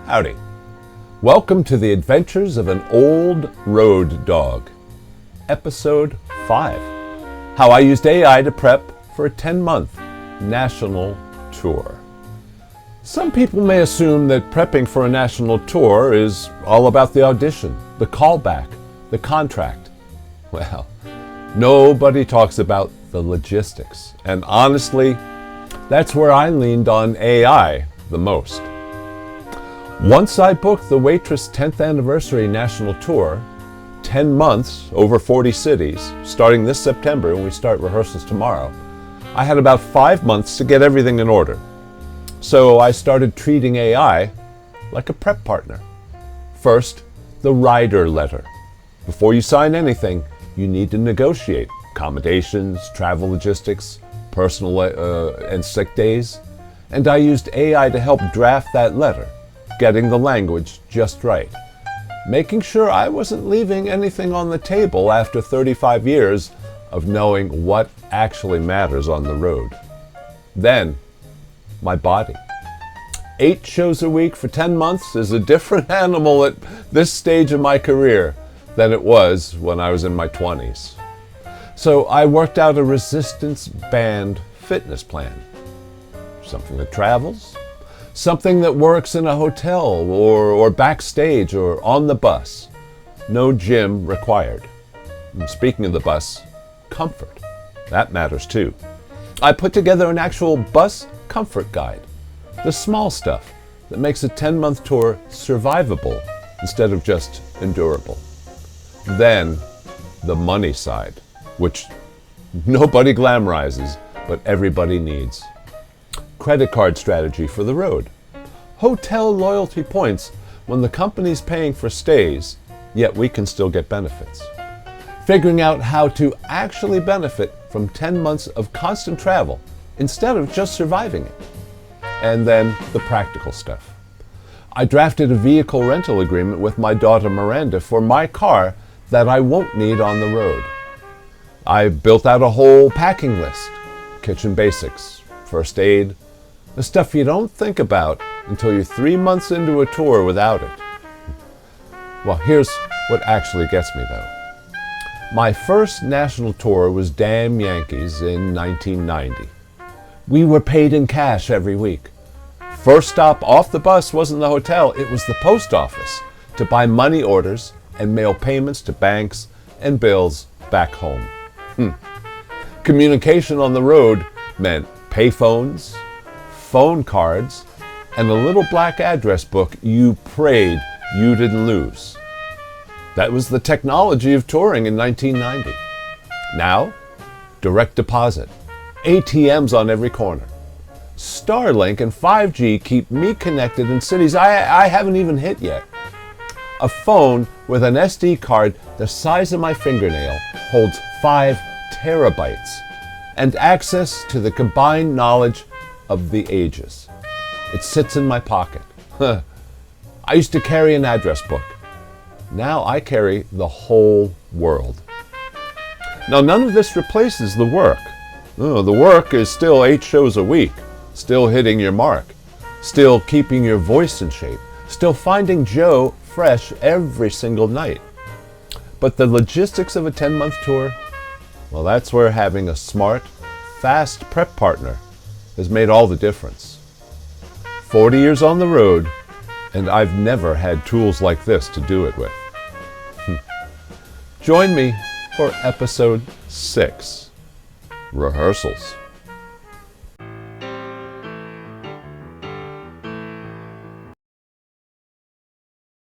Howdy. Welcome to the adventures of an old road dog. Episode 5. How I used AI to prep for a 10-month national tour. Some people may assume that prepping for a national tour is all about the audition, the callback, the contract. Well, nobody talks about the logistics. And honestly, that's where I leaned on AI the most. Once I booked the Waitress 10th Anniversary National Tour, 10 months over 40 cities, starting this September when we start rehearsals tomorrow, I had about 5 months to get everything in order. So I started treating AI like a prep partner. First, the rider letter. Before you sign anything, you need to negotiate accommodations, travel logistics, personal and sick days. And I used AI to help draft that letter, getting the language just right, making sure I wasn't leaving anything on the table after 35 years of knowing what actually matters on the road. Then, my body. 8 shows a week for 10 months is a different animal at this stage of my career than it was when I was in my 20s. So I worked out a resistance band fitness plan. Something that travels, something that works in a hotel or backstage or on the bus. No gym required. And speaking of the bus, comfort. That matters too. I put together an actual bus comfort guide. The small stuff that makes a 10-month tour survivable instead of just endurable. Then, the money side, which nobody glamorizes, but everybody needs. Credit card strategy for the road. Hotel loyalty points when the company's paying for stays, yet we can still get benefits. Figuring out how to actually benefit from 10 months of constant travel instead of just surviving it. And then the practical stuff. I drafted a vehicle rental agreement with my daughter Miranda for my car that I won't need on the road. I built out a whole packing list. Kitchen basics, first aid, the stuff you don't think about until you're 3 months into a tour without it. Well, here's what actually gets me though. My first national tour was Damn Yankees in 1990. We were paid in cash every week. First stop off the bus wasn't the hotel, it was the post office to buy money orders and mail payments to banks and bills back home. Communication on the road meant payphones, phone cards, and a little black address book you prayed you didn't lose. That was the technology of touring in 1990. Now, direct deposit, ATMs on every corner. Starlink and 5G keep me connected in cities I haven't even hit yet. A phone with an SD card the size of my fingernail holds 5 terabytes and access to the combined knowledge of the ages. It sits in my pocket. I used to carry an address book. Now I carry the whole world. Now none of this replaces the work. The work is still 8 shows a week, still hitting your mark, still keeping your voice in shape, still finding Joe fresh every single night. But the logistics of a 10-month tour, well, that's where having a smart, fast prep partner has made all the difference. 40 years on the road, and I've never had tools like this to do it with. Join me for episode 6, Rehearsals.